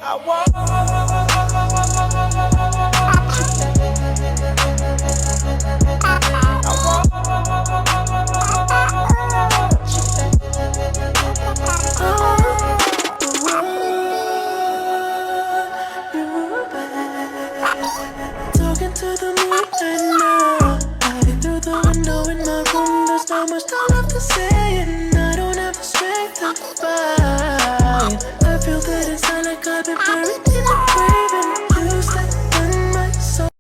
Talking to the moon right now. Hiding through the window in my room. There's not much time left to say, and I don't have the strength to fight.